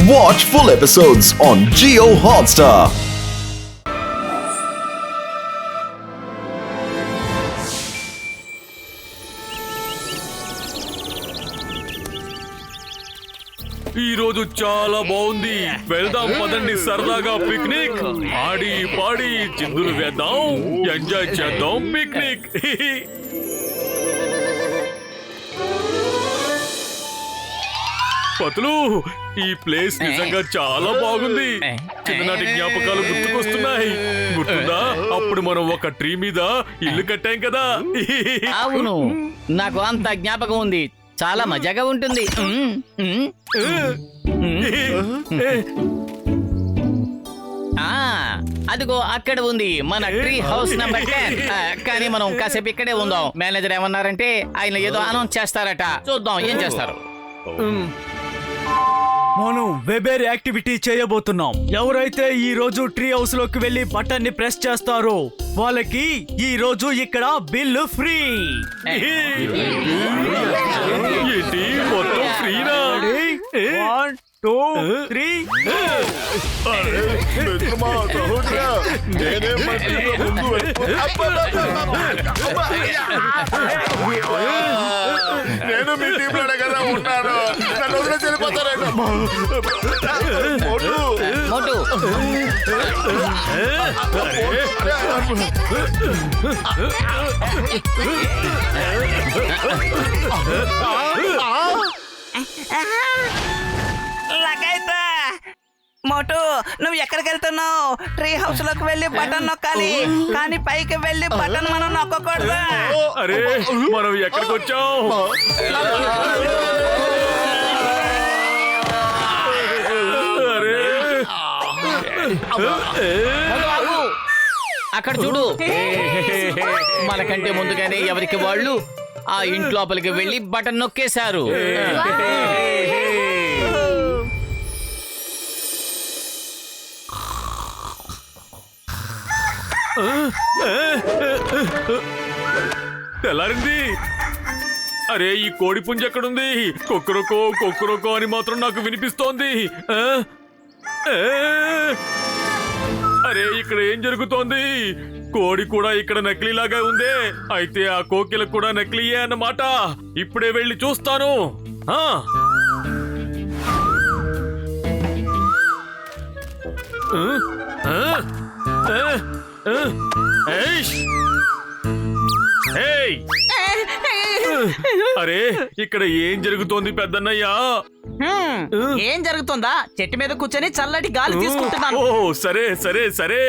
Watch full episodes on Jio Hotstar. ఈ రోజు చాలా బాగుంది. వెళ్దాం పదండి, సరదాగా పిక్నిక్. ఆడి పాడి చిందులు వేద్దాం, ఎంజాయ్ చేద్దాం పిక్నిక్. పతులు, ఈ ప్లేస్ నిజంగా చాలా బాగుంది. చిన్ననాటి జ్ఞాపకాలు గుర్తుకొస్తున్నాయి. గుర్తుందా, అప్పుడు మనం ఒక ట్రీ మీద ఇల్లు కట్టాం కదా. అవును, నాకు అంత జ్ఞాపకం ఉంది. చాలా మజాగా ఉంటుంది. అదిగో అక్కడ ఉంది మన ట్రీ హౌస్ నెంబర్ 10. కానీ మనం కాసేపు ఇక్కడే ఉందాం. మేనేజర్ ఏమన్నారంటే ఆయన ఏదో అనౌన్స్ చేస్తారట. చూద్దాం ఏం చేస్తారు. మనం వెబేర్ యాక్టివిటీ చేయబోతున్నాం. ఎవరైతే ఈ రోజు ట్రీ హౌస్ లోకి వెళ్లి బటన్ ని ప్రెస్ చేస్తారో వాళ్ళకి ఈ రోజు ఇక్కడ బిల్లు ఫ్రీ. ఏంటి, మొత్తం ఫ్రీనా? 1 2 3. నేను మీ టీంలో కదా ఉన్నాను. నన్ను వదిలేసి వెళ్ళిపోతారండి. మోటు, మోటు, నువ్వు ఎక్కడికి వెళ్తున్నావు? ట్రీ హౌస్ లోకి వెళ్ళి బటన్ నొక్కాలి, కానీ పైకి వెళ్ళి బటన్ మనం నొక్కకూడదు. అరే, మనం ఎక్కడికి వచ్చాం? అక్కడ చూడు. మనకంటే ముందుగానే ఎవరికి వాళ్ళు ఆ ఇంట్లోపలికి వెళ్ళి బటన్ నొక్కేశారు. తెల్లారింది. అరే, ఈ కోడి పుంజ ఎక్కడుంది? కొక్కురకో కొక్కురకో అని మాత్రం నాకు వినిపిస్తోంది. అరే, ఇక్కడ ఏం జరుగుతోంది? కోడి కూడా ఇక్కడ నకిలీలాగా ఉందే. అయితే ఆ కోకిల కూడా నకిలీయే అన్నమాట. ఇప్పుడే వెళ్ళి చూస్తాను. అరే, ఇక్కడ ఏం జరుగుతోంది పెద్దన్నయ్యా? ఏం జరుగుతుందా? చెట్టు మీద కూర్చొని చల్లటి గాలి తీసుకుంటున్నాను. ఓ, సరే సరే సరే,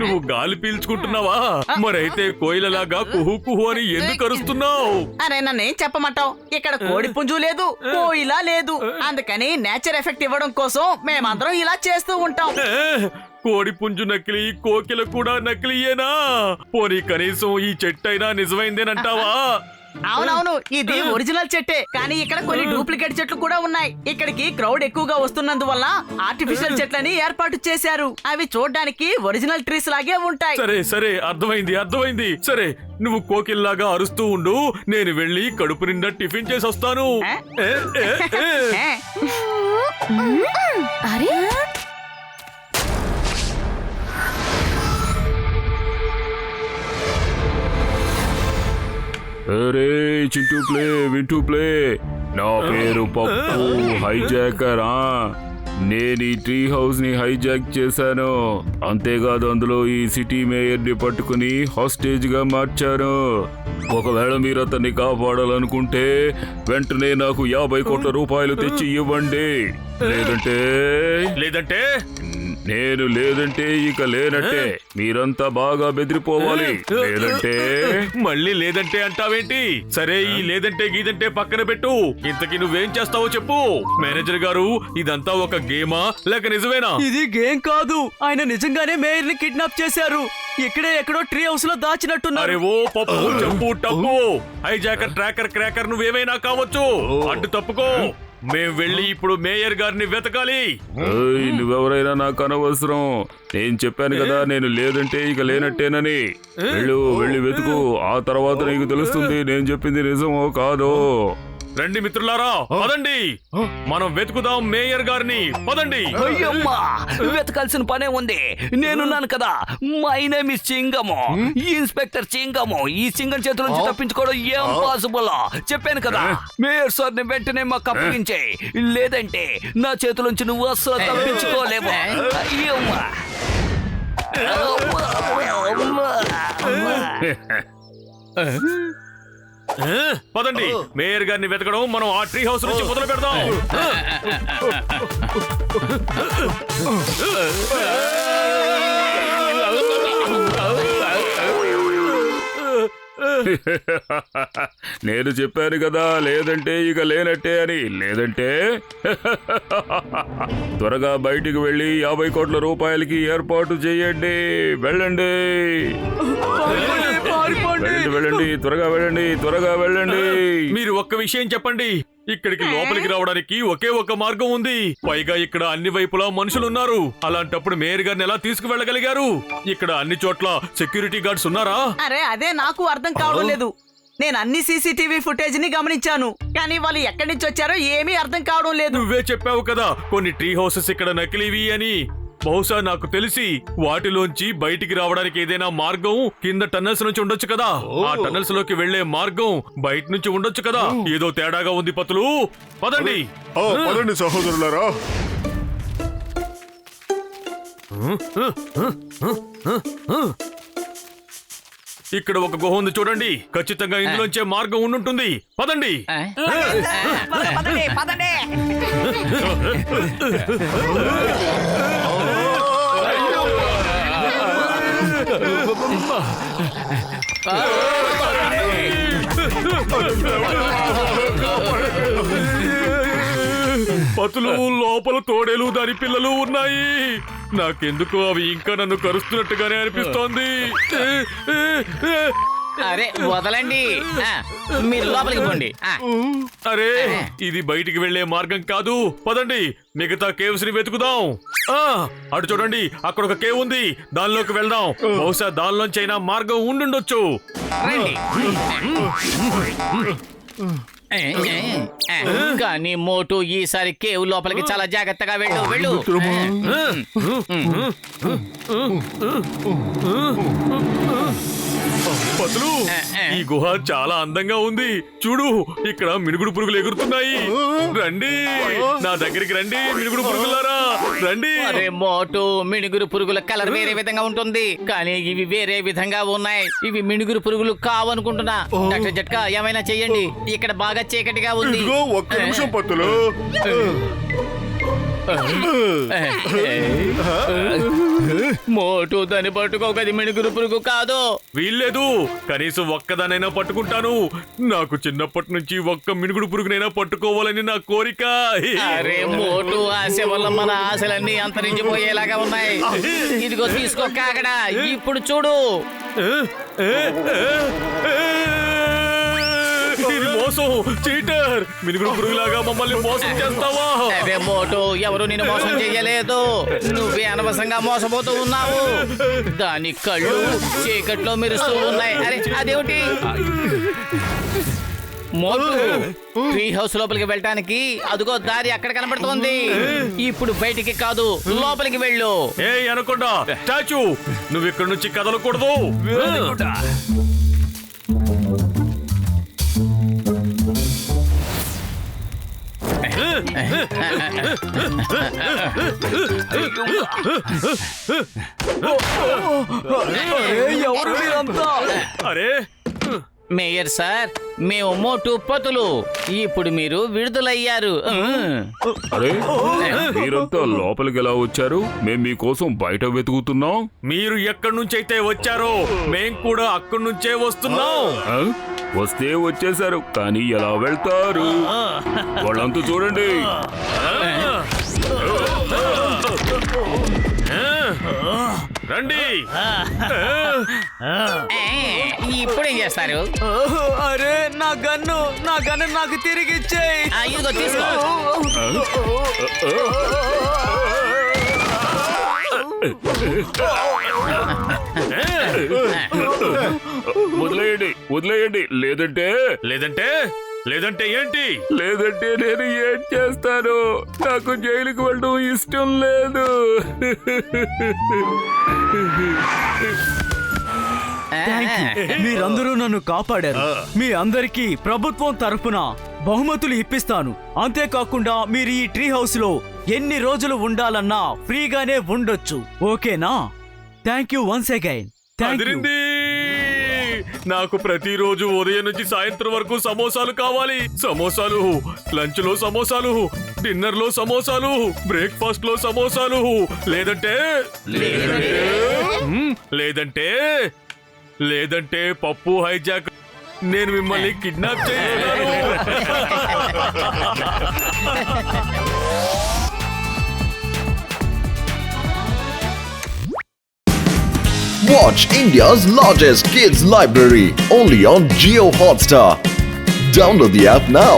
నువ్వు గాలి పీల్చుకుంటున్నావా? మరైతే కోయిలలాగా కుహు కుహు అని ఎందుకు అరుస్తున్నావు? అరే, నన్నేం చెప్పమంటావు? ఇక్కడ కోడి పుంజు లేదు, కోయిలా లేదు. అందుకని నేచర్ ఎఫెక్ట్ ఇవ్వడం కోసం మేమందరం ఇలా చేస్తూ ఉంటాం. కోడి పుంజు నకిలీ, కోకిల కూడా నకిలీయేనా? పోనీ కనీసం ఈ చెట్టైనా నిజమైందేనంటావా? అవునవును, ఇది ఒరిజినల్ చెట్టే. కానీ ఇక్కడ కొన్ని డూప్లికేట్ చెట్లు కూడా ఉన్నాయి. ఇక్కడికి క్రౌడ్ ఎక్కువగా వస్తున్నందువల్ల ఆర్టిఫిషియల్ చెట్లని ఏర్పాటు చేశారు. అవి చూడడానికి ఒరిజినల్ ట్రీస్ లాగే ఉంటాయి. సరే సరే, అర్థమైంది అర్థమైంది. సరే, నువ్వు కోకిల్లాగా అరుస్తూ ఉండు. నేను వెళ్ళి కడుపు నిండా టిఫిన్ చేసి వస్తాను. అరే, అరే చింటూ ప్లే, వింటూ ప్లే. నా పేరు పప్పు హైజాకర్. నేను ఈ ట్రీ హౌస్ ని హైజాక్ చేశాను. అంతేకాదు, అందులో ఈ సిటీ మేయర్ ని పట్టుకుని హాస్టేజ్ గా మార్చాను. ఒకవేళ మీరు అతన్ని కాపాడాలనుకుంటే వెంటనే నాకు 50 కోట్ల రూపాయలు తెచ్చి ఇవ్వండి. లేదంటే లేదంటే ఇక లేనట్టే. మీరంతా బాగా బెదిరిపోవాలి. లేదంటే మళ్ళీ లేదంటే అంటావేంటి? సరే, ఈ లేదంటే గీదంటే పక్కన పెట్టు. ఇంతకీ నువ్వేం చేస్తావో చెప్పు. మేనేజర్ గారు, ఇదంతా ఒక గేమా లేక నిజమేనా? ఇది గేమ్ కాదు. ఆయన నిజంగానే మేయర్ ని కిడ్నాప్ చేశారు. ఇక్కడే ఎక్కడో ట్రీ హౌస్ లో దాచినట్టున్నారు. అరే ఓ పప్పు, చెప్పు టప్పు, హైజాకర్, ట్రాకర్, క్రాకర్ నువ్వేమైనా కావచ్చు. అడ్డు తప్పుకో. మేం వెళ్ళి ఇప్పుడు మేయర్ గారిని వెతకాలి. నువ్వెవరైనా నాకు అనవసరం. నేను చెప్పాను కదా, నేను లేదంటే ఇక లేనట్టేనని. వెళ్ళి వెతుకు. ఆ తర్వాత నీకు తెలుస్తుంది నేను చెప్పింది నిజమో కాదో. రండి మిత్రులారా, పదండి. మనం వెతుకుదాం మేయర్ గారిని. పదండి. అయ్యమ్మా, వెతకాల్సిన పనే ఉంది. నేనున్నాను కదా. My name is Chingam, inspector Chingam. ఈ సింగం చేతుల నుంచి తప్పించుకోవడం ఏం పాసిబుల్? చెప్పాను కదా. మేయర్ సార్ ని వెంటనే మాకు అప్పగించే, లేదంటే నా చేతులోంచి నువ్వు అస్సలు తప్పించుకోలేవు. అయ్యమ్మా. పదండి, మేయర్ గారిని వెతకడం మనం ఆ ట్రీ హౌస్ నుంచి మొదలు పెడదాం. నేను చెప్పాను కదా, లేదంటే ఇక లేనట్టే అని. లేదంటే త్వరగా బయటికి వెళ్ళి 50 కోట్ల రూపాయలకి ఏర్పాటు చేయండి. వెళ్ళండి, వెళ్ళండి, త్వరగా వెళ్ళండి, త్వరగా వెళ్ళండి. మీరు ఒక్క విషయం చెప్పండి. ఇక్కడికి లోపలికి రావడానికి ఒకే ఒక మార్గం ఉంది. పైగా ఇక్కడ అన్ని వైపులా మనుషులున్నారు. అలాంటప్పుడు మేయర్ గారిని ఎలా తీసుకువెళ్ళగలిగారు? ఇక్కడ అన్ని చోట్ల సెక్యూరిటీ గార్డ్స్ ఉన్నారా? అరే అదే నాకు అర్థం కావడం లేదు. నేను అన్ని సీసీటీవీ ఫుటేజ్ ని గమనించాను, కానీ వాళ్ళు ఎక్కడి నుంచి వచ్చారో ఏమీ అర్థం కావడం లేదు. నువ్వే చెప్పావు కదా కొన్ని ట్రీ హౌసెస్ ఇక్కడ నకిలీవి అని. బహుశా నాకు తెలిసి వాటిలోంచి బయటికి రావడానికి ఏదైనా మార్గం కింద టన్నెల్స్ నుంచి ఉండొచ్చు కదా. ఆ టన్నెల్స్ లోకి వెళ్లే మార్గం బయట నుంచి ఉండొచ్చు కదా. ఏదో తేడాగా ఉంది పతులు. పదండి. పదండి సహోదరులారా. ఇక్కడ ఒక గుహ ఉంది చూడండి. ఖచ్చితంగా ఇందులోంచే మార్గం ఉండుంటుంది. పదండి. పదండి, పదండి. పతులు లోపల తోడేలు దాని పిల్లలు ఉన్నాయి. నాకెందుకు అవి ఇంకా నన్ను కరుస్తున్నట్టుగానే అనిపిస్తోంది. అరే వదలండి, మీరు లోపలికి పోండి. అరే ఇది బయటికి వెళ్లే మార్గం కాదు. పదండి, మిగతా కేవ్స్ ని వెతుకుదాం. అటు చూడండి, అక్కడ ఒక కేవ్ ఉంది. దానిలోకి వెళ్దాం. బహుశా దానిలోంచి అయినా మార్గం ఉండుండొచ్చు. రండి. కానీ మోటు ఈసారి కేవ్ లోపలికి చాలా జాగ్రత్తగా వెళ్ళు. వెళ్ళు. పతులు, ఈ గుహ చాలా అందంగా ఉంది. చూడు, ఇక్కడ మినుగుడు పురుగులు ఎగురుతున్నాయి. రండి, నా దగ్గరికి రండి మినుగుడు పురుగులారా, రండి. అరే మోటు, మినుగురు పురుగుల కలర్ వేరే విధంగా ఉంటుంది, కానీ ఇవి వేరే విధంగా ఉన్నాయి. ఇవి మినుగురు పురుగులు కావనుకుంటున్నా. డాక్టర్ జట్కా, ఏమైనా చెయ్యండి. ఇక్కడ బాగా చీకటిగా ఉంది. ఇదిగో ఒక్క నిమిషం పత్తులు. మోటు దాన్ని పట్టుకోకది మినుగురు పురుగు కాదు. వీల్లేదు, కనీసం ఒక్కదానైనా పట్టుకుంటాను. నాకు చిన్నప్పటి నుంచి ఒక్క మినుగుడు పురుగునైనా పట్టుకోవాలని నా కోరిక. అరే మోటు, ఆశ వల్ల మన ఆశలన్నీ అంతరించిపోయేలాగా ఉన్నాయి. ఇదిగో తీసుకో కాగడా, ఇప్పుడు చూడు. ఇది మోసం, చీటర్. మినుగుడు పురుగులాగా మమ్మల్ని మోసం చేస్తావా? అదే మోటు, ఎవరు నిన్ను మోసం చెయ్యలేదు. నువ్వే అనవసరంగా మోసపోతూ ఉన్నావు. దాని కళ్ళు చీకట్లో మెరుస్తూ ఉన్నాయి. అరే అదేమిటి? మోటు, ట్రీ హౌస్ లోపలికి వెళ్ళటానికి అదిగో దారి అక్కడ కనబడుతోంది. ఇప్పుడు బయటికి కాదు, లోపలికి వెళ్ళు. ఏ అనకుండా స్టాచ్యూ, నువ్వు ఇక్కడి నుంచి కదలకూడదు. అరే మేయర్ సార్, మేము మోటు పతులు. ఇప్పుడు మీరు విడుదలయ్యారు. అరే మీరంతా లోపలికి ఎలా వచ్చారు? మేము మీకోసం బయట వెతుకుతున్నాం. మీరు ఎక్కడి నుంచి అయితే వచ్చారో మేం కూడా అక్కడి నుంచే వస్తున్నాం. వస్తే వచ్చేసారు, కానీ ఎలా వెళ్తారు? వాళ్ళంతా చూడండి. రండి. ఇప్పుడేం చేస్తారు? అరే నా గన్ను నాకు తిరిగి ఇచ్చేయ్. ఇదిగో తీసుకో. వదిలేయండి, వదిలేయండి. లేదంటే లేదంటే ఏంటి? లేదంటే నేను ఏం చేస్తాను? నాకు జైలుకి వెళ్ళడం ఇష్టం లేదు. మీరందరూ నన్ను కాపాడారు. మీ అందరికీ ప్రభుత్వం తరఫున బహుమతులు ఇప్పిస్తాను. అంతేకాకుండా మీరు ఈ ట్రీ హౌస్ లో ఎన్ని రోజులు ఉండాలన్నా ఫ్రీగానే ఉండొచ్చు. ఓకేనా? Thank you once again. అదిరింది. నాకు ప్రతిరోజు ఉదయం నుంచి సాయంత్రం వరకు సమోసాలు కావాలి. సమోసాలు, లంచ్ లో సమోసాలు, డిన్నర్ లో సమోసాలు, బ్రేక్ఫాస్ట్ లో సమోసాలు. లేదంటే లేదంటే పప్పు హైజాక్. నేను మిమ్మల్ని కిడ్నాప్ చేయాలి. Watch India's largest kids library only on Jio Hotstar. Download the app now.